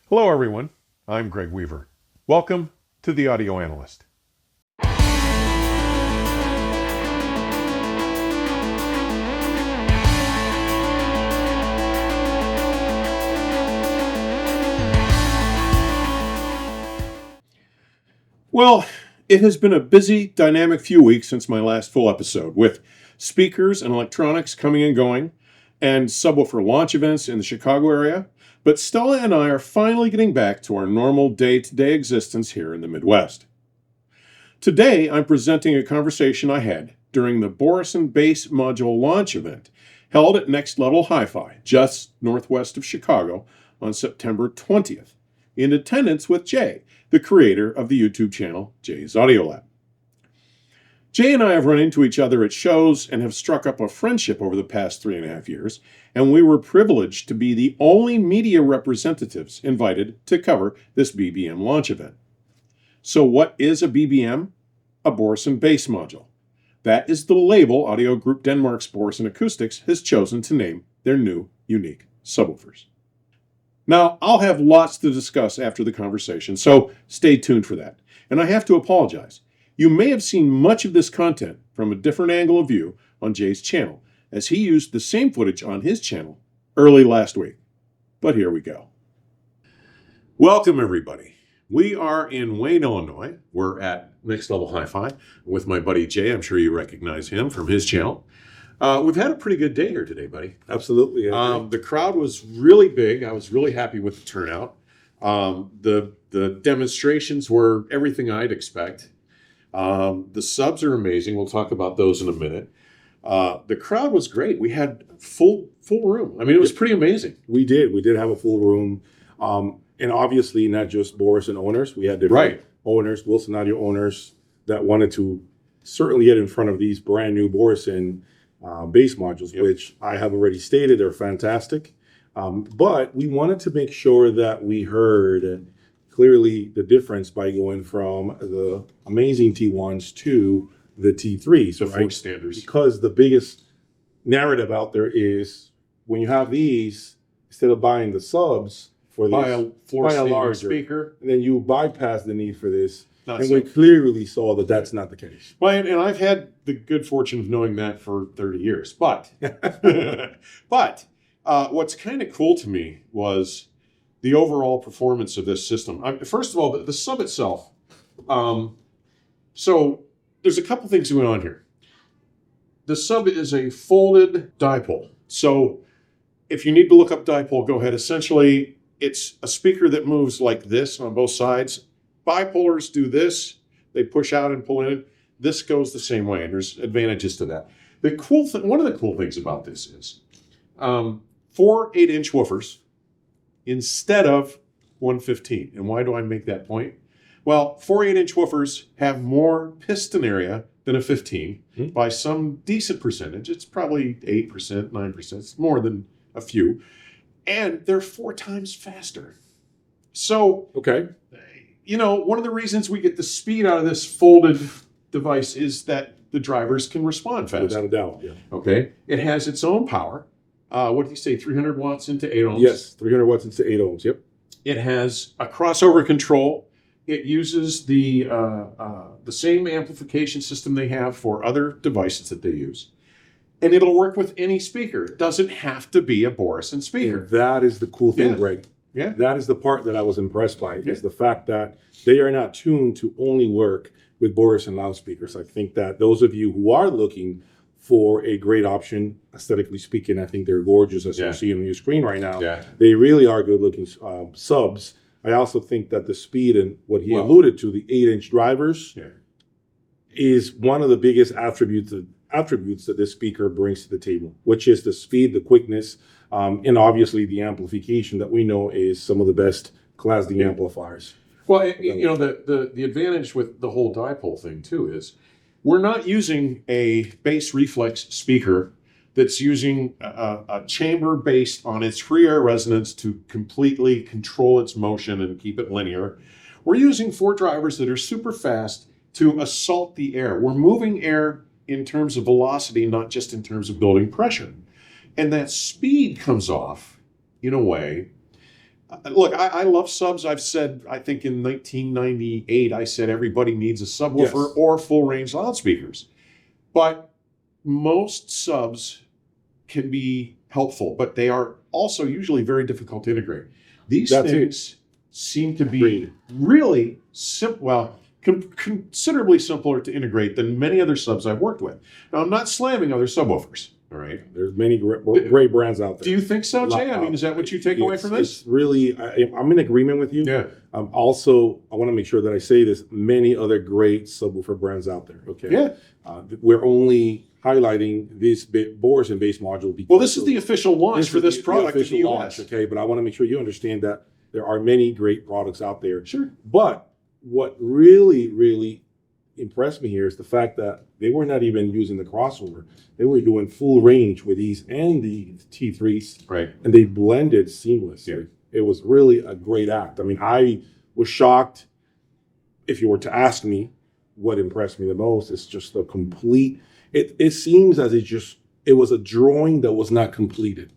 Hello everyone, I'm Greg Weaver. Welcome to the Audio Analyst. Well, it has been a busy, dynamic few weeks since my last full episode, with speakers and electronics coming and going, and subwoofer launch events in the Chicago area, but Stella and I are finally getting back to our normal day-to-day existence here in the Midwest. Today, I'm presenting a conversation I had during the Børresen Bass Module launch event held at Level HiFi, just northwest of Chicago, on September 20th, in attendance with Jay, the creator of the YouTube channel Jay's Audio Lab. Jay and I have run into each other at shows and have struck up a friendship over the past 3.5 years, and we were privileged to be the only media representatives invited to cover this BBM launch event. So what is a BBM? A Børresen Bass Module. That is the label Audio Group Denmark's Børresen Acoustics has chosen to name their new, unique subwoofers. Now, I'll have lots to discuss after the conversation, so stay tuned for that. And I have to apologize. You may have seen much of this content from a different angle of view on Jay's channel, as he used the same footage on his channel early last week. But here we go. Welcome, everybody. We are in Wayne, Illinois. We're at Next Level HiFi with my buddy Jay. I'm sure you recognize him from his channel. We've had a pretty good day here today, buddy. Absolutely. The crowd was really big. I was really happy with the turnout. The demonstrations were everything I'd expect. The subs are amazing. We'll talk about those in a minute. The crowd was great. We had full room. I mean, it was pretty amazing. We did have a full room. And obviously not just Børresen owners. We had different owners, Wilson Audio owners that wanted to certainly get in front of these brand new Børresen bass modules, which I have already stated are fantastic. But we wanted to make sure that we heard clearly the difference by going from the amazing T1s to the T3s. The four standards. Because the biggest narrative out there is when you have these, instead of buying the subs for buy a larger speaker, and then you bypass the need for this. Not and so. we clearly saw that that's not the case. Well, and I've had the good fortune of knowing that for 30 years. But, what's kind of cool to me was the overall performance of this system. First of all, the sub itself. So there's a couple things going on here. The sub is a folded dipole. So if you need to look up dipole, go ahead. Essentially, it's a speaker that moves like this on both sides. Bipolars do this. They push out and pull in. This goes the same way, and there's advantages to that. One of the cool things about this is 4 8-inch woofers instead of 115. And why do I make that point? Well, 4 8-inch woofers have more piston area than a 15 by some decent percentage. It's probably 8%, 9%. It's more than a few. And they're 4 times faster. So, one of the reasons we get the speed out of this folded device is that the drivers can respond fast. Without a doubt, yeah. Okay. It has its own power. What did you say, 300 watts into 8 ohms? Yes, 300 watts into 8 ohms, yep. It has a crossover control. It uses the same amplification system they have for other devices that they use. And it'll work with any speaker. It doesn't have to be a Børresen speaker. And that is the cool thing, Greg. Yeah. That is the part that I was impressed by, is the fact that they are not tuned to only work with Børresen loudspeakers. I think that those of you who are looking for a great option, aesthetically speaking, I think they're gorgeous, as you see on your screen right now. Yeah. They really are good-looking subs. I also think that the speed and what he alluded to, the 8-inch drivers, is one of the biggest attributes that this speaker brings to the table, which is the speed, the quickness, and obviously the amplification that we know is some of the best Class D amplifiers. Well, the advantage with the whole dipole thing too is we're not using a bass reflex speaker that's using a chamber based on its free air resonance to completely control its motion and keep it linear. We're using 4 drivers that are super fast to assault the air. We're moving air in terms of velocity, not just in terms of building pressure. And that speed comes off in a way Look, I love subs. I've said, I think in 1998, I said everybody needs a subwoofer or full range loudspeakers. But most subs can be helpful, but they are also usually very difficult to integrate. These things seem to be really simple, well, considerably simpler to integrate than many other subs I've worked with. Now, I'm not slamming other subwoofers. All right. There's many great brands out there. Do you think so, Jay? I mean, is that what you take away from this? It's really, I'm in agreement with you. Yeah. Also, I want to make sure that I say this, many other great subwoofer brands out there. Okay. Yeah. We're only highlighting this Børresen Bass Module. Well, this is the official launch for this product in the US. Okay, but I want to make sure you understand that there are many great products out there. Sure. But what really, really impressed me here is the fact that they were not even using the crossover. They were doing full range with these and the T3s. Right. And they blended seamlessly. Yeah. It was really a great act. I mean, I was shocked. If you were to ask me what impressed me the most, it's just the complete, it seems as it was a drawing that was not completed.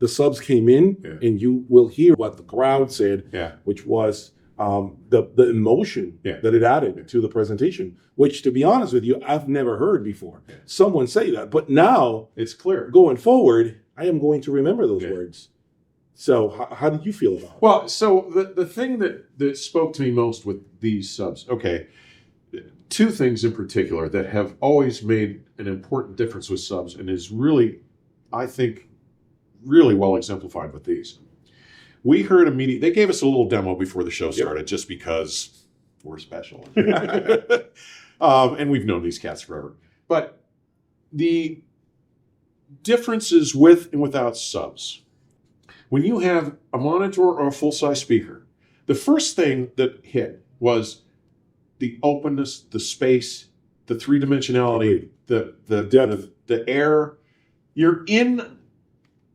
The subs came in and you will hear what the crowd said, which was the emotion that it added to the presentation, which, to be honest with you, I've never heard before someone say that. But now it's clear. Going forward, I am going to remember those words. So how did you feel about it? Well, so the thing that spoke to me most with these subs, two things in particular that have always made an important difference with subs and is really, I think, really well exemplified with these. We heard immediately, they gave us a little demo before the show started just because we're special. And we've known these cats forever. But the differences with and without subs. When you have a monitor or a full-size speaker, the first thing that hit was the openness, the space, the three-dimensionality, the depth, the air. You're in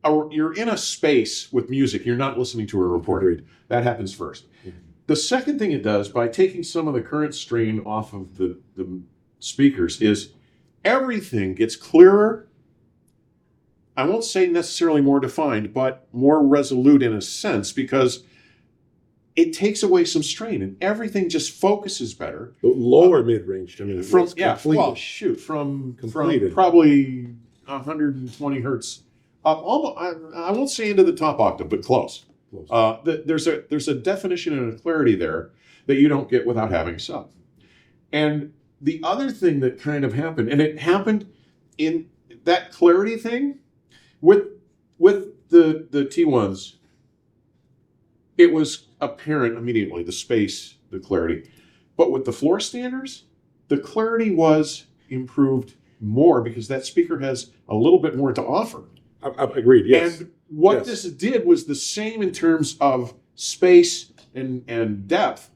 a space with music. You're not listening to a reporter. That happens first. Mm-hmm. The second thing it does, by taking some of the current strain off of the speakers, is everything gets clearer. I won't say necessarily more defined, but more resolute in a sense, because it takes away some strain and everything just focuses better. The lower mid-range, I mean, from probably 120 hertz. Almost, I won't say into the top octave, but close. There's a definition and a clarity there that you don't get without having a sub. And the other thing that kind of happened, and it happened in that clarity thing with the T1s, it was apparent immediately, the space, the clarity. But with the floor standers, the clarity was improved more because that speaker has a little bit more to offer. I agreed, yes. And what this did was the same in terms of space and depth,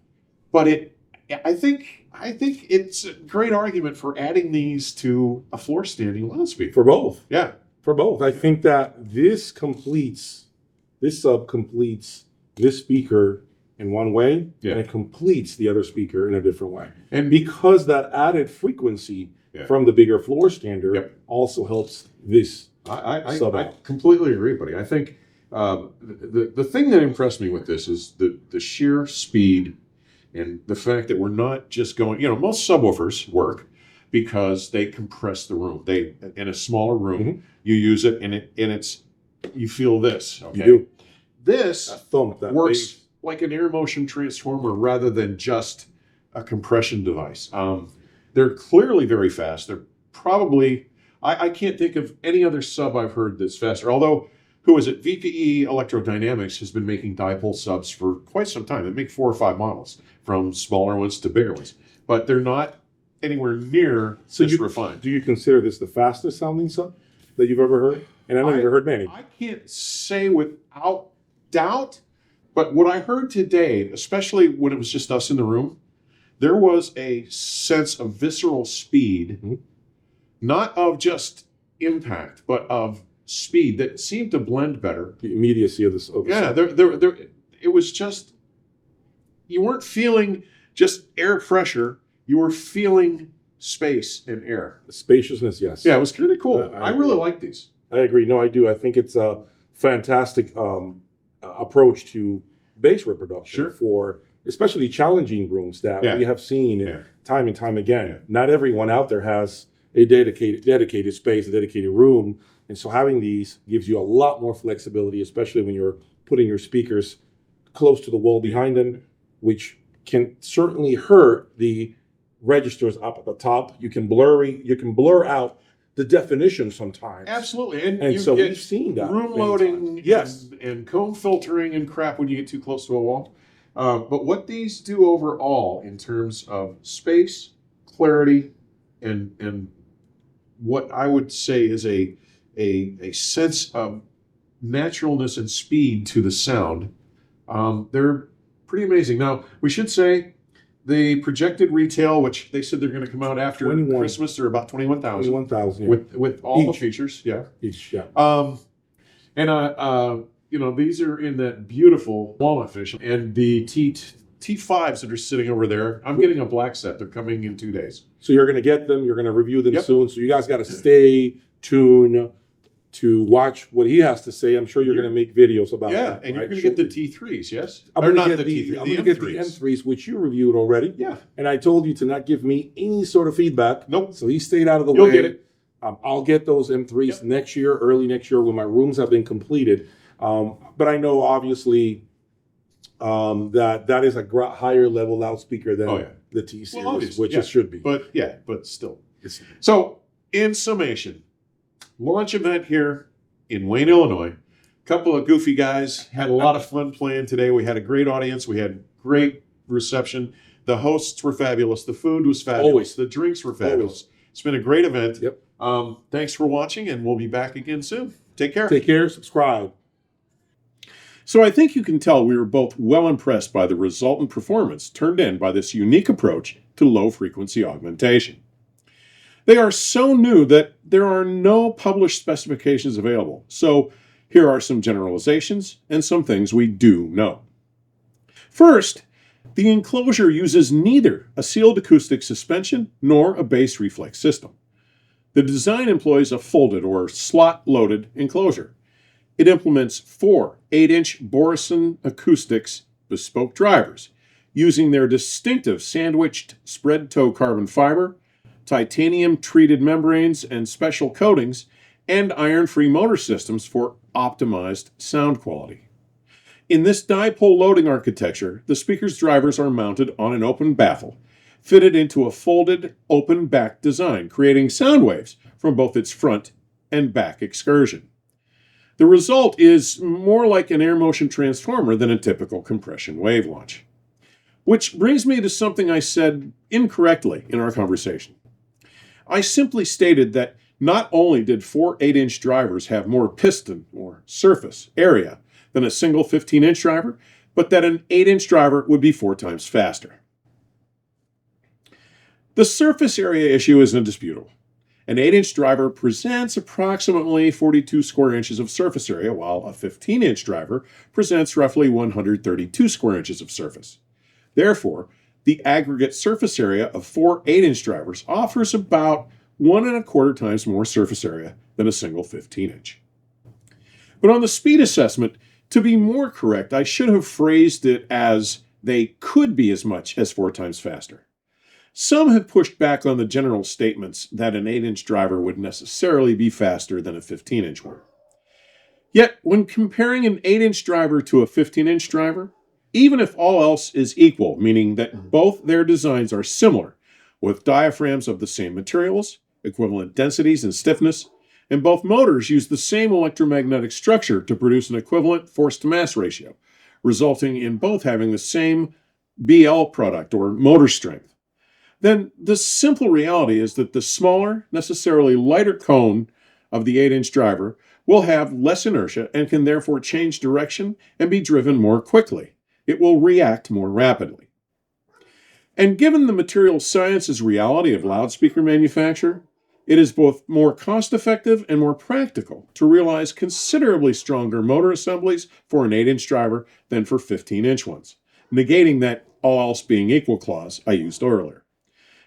but I think it's a great argument for adding these to a floor standing loudspeaker. For both. Yeah. For both. I think that this sub completes this speaker in one way, and it completes the other speaker in a different way. And because that added frequency from the bigger floor stander also helps this sub I completely agree, buddy. I think the thing that impressed me with this is the sheer speed and the fact that we're not just going, most subwoofers work because they compress the room. They, in a smaller room, you use it and it's, you feel this. Okay? You do. This that works like an air motion transformer rather than just a compression device. They're clearly very fast. They're probably, I can't think of any other sub I've heard that's faster. Although, who is it? VPE Electrodynamics has been making dipole subs for quite some time. They make 4 or 5 models, from smaller ones to bigger ones. But they're not anywhere near this refined. Do you consider this the fastest sounding sub that you've ever heard? And I know you've heard many. I can't say without doubt, but what I heard today, especially when it was just us in the room, there was a sense of visceral speed, not of just impact, but of speed that seemed to blend better. The immediacy of this. It was just, you weren't feeling just air pressure, you were feeling space and air. The spaciousness, yes. Yeah, it was kind of cool. I really like these. I agree. No, I do. I think it's a fantastic approach to bass reproduction Sure. for especially challenging rooms that we have seen time and time again. Yeah. Not everyone out there has a dedicated space, a dedicated room. And so having these gives you a lot more flexibility, especially when you're putting your speakers close to the wall behind them, which can certainly hurt the registers up at the top. You can blur out the definition sometimes. Absolutely. And you so get we've seen that. room loading and comb filtering and crap when you get too close to a wall. But what these do overall in terms of space, clarity, and what I would say is a sense of naturalness and speed to the sound, they're pretty amazing. Now, we should say the projected retail, which they said they're going to come out after Christmas, are about 21,000. 21,000, yeah. With all the features, yeah. Each, yeah. You know, these are in that beautiful walnut fish, and the T5s that are sitting over there. I'm getting a black set. They're coming in 2 days. So you're going to get them. You're going to review them soon. So you guys got to stay tuned to watch what he has to say. I'm sure you're going to make videos about that. And you're going to get the T3s, yes? I'm Or going not to the get T3s, the the M3s, which you reviewed already. Yeah. And I told you to not give me any sort of feedback. Nope. So he stayed out of the way. You'll get it. I'll get those M3s next year, early next year, when my rooms have been completed. But I know, obviously, that is a higher level loudspeaker than the T series, which it should be. But still. So, in summation, launch event here in Wayne, Illinois. A couple of goofy guys had a lot of fun playing today. We had a great audience. We had great reception. The hosts were fabulous. The food was fabulous. Always. The drinks were fabulous. It's been a great event. Yep. Thanks for watching, and we'll be back again soon. Take care. Take care. Subscribe. So I think you can tell we were both well impressed by the resultant performance turned in by this unique approach to low-frequency augmentation. They are so new that there are no published specifications available, so here are some generalizations and some things we do know. First, the enclosure uses neither a sealed acoustic suspension nor a bass reflex system. The design employs a folded or slot-loaded enclosure. It implements 4 8-inch Børresen Acoustics bespoke drivers, using their distinctive sandwiched spread-toe carbon fiber, titanium-treated membranes and special coatings, and iron-free motor systems for optimized sound quality. In this dipole loading architecture, the speaker's drivers are mounted on an open baffle, fitted into a folded, open back design, creating sound waves from both its front and back excursion. The result is more like an air motion transformer than a typical compression wave launch. Which brings me to something I said incorrectly in our conversation. I simply stated that not only did 4 8-inch drivers have more piston or surface area than a single 15-inch driver, but that an 8-inch driver would be 4 times faster. The surface area issue isn't disputable. An 8-inch driver presents approximately 42 square inches of surface area, while a 15-inch driver presents roughly 132 square inches of surface. Therefore, the aggregate surface area of 4 8-inch drivers offers about 1¼ times more surface area than a single 15-inch. But on the speed assessment, to be more correct, I should have phrased it as they could be as much as 4 times faster. Some have pushed back on the general statements that an 8-inch driver would necessarily be faster than a 15-inch one. Yet, when comparing an 8-inch driver to a 15-inch driver, even if all else is equal, meaning that both their designs are similar, with diaphragms of the same materials, equivalent densities and stiffness, and both motors use the same electromagnetic structure to produce an equivalent force-to-mass ratio, resulting in both having the same BL product or motor strength, then the simple reality is that the smaller, necessarily lighter cone of the 8-inch driver will have less inertia and can therefore change direction and be driven more quickly. It will react more rapidly. And given the material science's reality of loudspeaker manufacture, it is both more cost-effective and more practical to realize considerably stronger motor assemblies for an 8-inch driver than for 15-inch ones, negating that all else being equal clause I used earlier.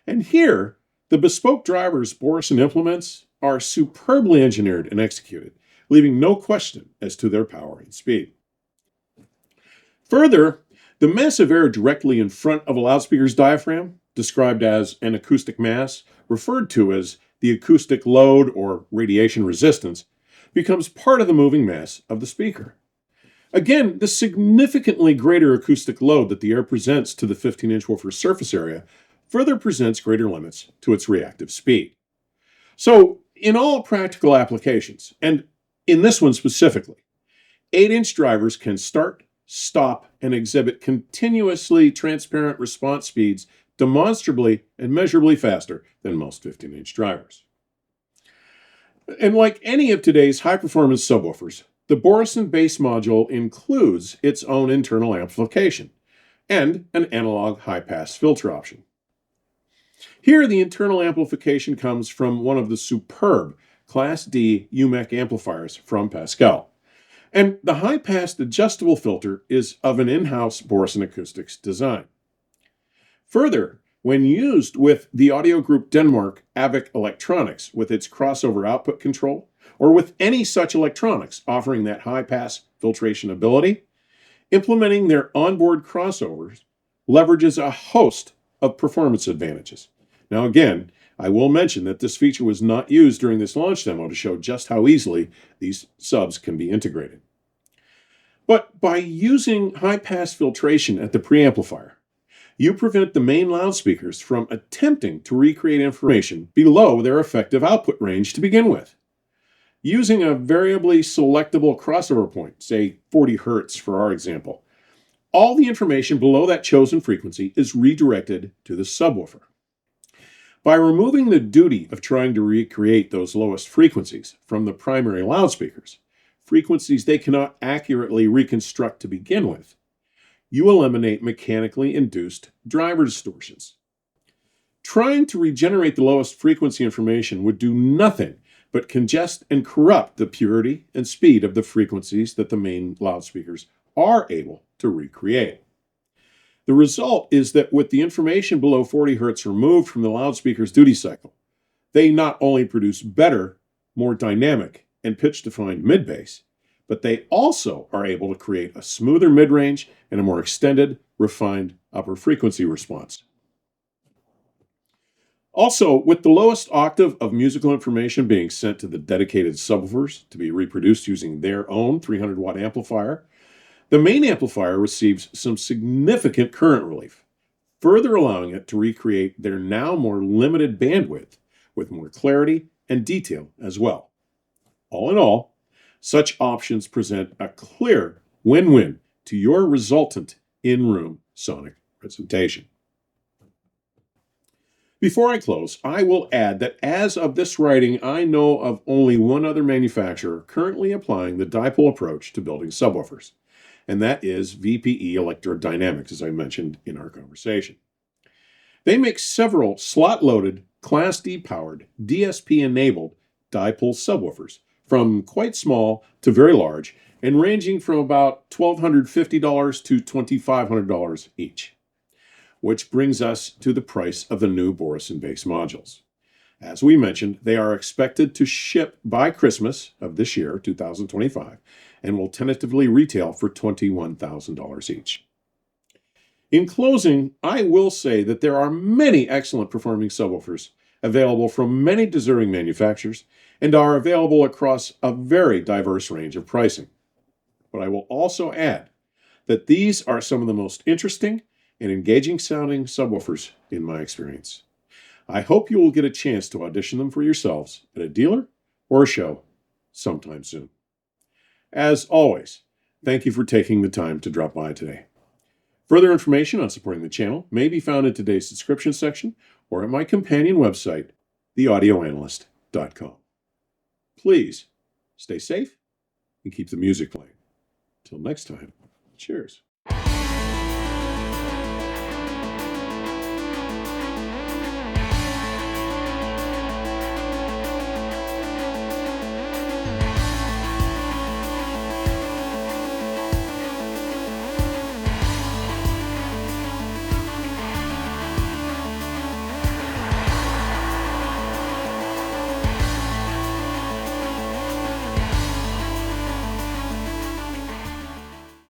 And here, the bespoke drivers Børresen implements are superbly engineered and executed, leaving no question as to their power and speed. Further, the mass of air directly in front of a loudspeaker's diaphragm, described as an acoustic mass, referred to as the acoustic load or radiation resistance, becomes part of the moving mass of the speaker. Again, the significantly greater acoustic load that the air presents to the 15-inch woofer surface area further presents greater limits to its reactive speed. So, in all practical applications, and in this one specifically, 8-inch drivers can start, stop, and exhibit continuously transparent response speeds demonstrably and measurably faster than most 15-inch drivers. And like any of today's high-performance subwoofers, the Børresen Bass Module includes its own internal amplification and an analog high-pass filter option. Here, the internal amplification comes from one of the superb Class D UMEC amplifiers from Pascal. And the high-pass adjustable filter is of an in-house Børresen Acoustics design. Further, when used with the audio group Denmark AVIC Electronics with its crossover output control, or with any such electronics offering that high-pass filtration ability, implementing their onboard crossovers leverages a host of performance advantages. Now again, I will mention that this feature was not used during this launch demo to show just how easily these subs can be integrated. But by using high-pass filtration at the preamplifier, you prevent the main loudspeakers from attempting to recreate information below their effective output range to begin with. Using a variably selectable crossover point, say 40 Hz for our example, all the information below that chosen frequency is redirected to the subwoofer. By removing the duty of trying to recreate those lowest frequencies from the primary loudspeakers, frequencies they cannot accurately reconstruct to begin with, you eliminate mechanically induced driver distortions. Trying to regenerate the lowest frequency information would do nothing but congest and corrupt the purity and speed of the frequencies that the main loudspeakers are able to recreate. The result is that with the information below 40 Hz removed from the loudspeaker's duty cycle, they not only produce better, more dynamic, and pitch-defined mid-bass, but they also are able to create a smoother mid-range and a more extended, refined upper frequency response. Also, with the lowest octave of musical information being sent to the dedicated subwoofers to be reproduced using their own 300-watt amplifier, the main amplifier receives some significant current relief, further allowing it to recreate their now more limited bandwidth with more clarity and detail as well. All in all, such options present a clear win-win to your resultant in-room sonic presentation. Before I close, I will add that as of this writing, I know of only one other manufacturer currently applying the dipole approach to building subwoofers, and that is VPE Electrodynamics, as I mentioned in our conversation. They make several slot-loaded, Class D-powered, DSP-enabled dipole subwoofers, from quite small to very large, and ranging from about $1,250 to $2,500 each. Which brings us to the price of the new Børresen Bass Modules. As we mentioned, they are expected to ship by Christmas of this year, 2025, and will tentatively retail for $21,000 each. In closing, I will say that there are many excellent performing subwoofers available from many deserving manufacturers and are available across a very diverse range of pricing. But I will also add that these are some of the most interesting and engaging sounding subwoofers in my experience. I hope you will get a chance to audition them for yourselves at a dealer or a show sometime soon. As always, thank you for taking the time to drop by today. Further information on supporting the channel may be found in today's description section or at my companion website, theaudioanalyst.com. Please stay safe and keep the music playing. Till next time, cheers.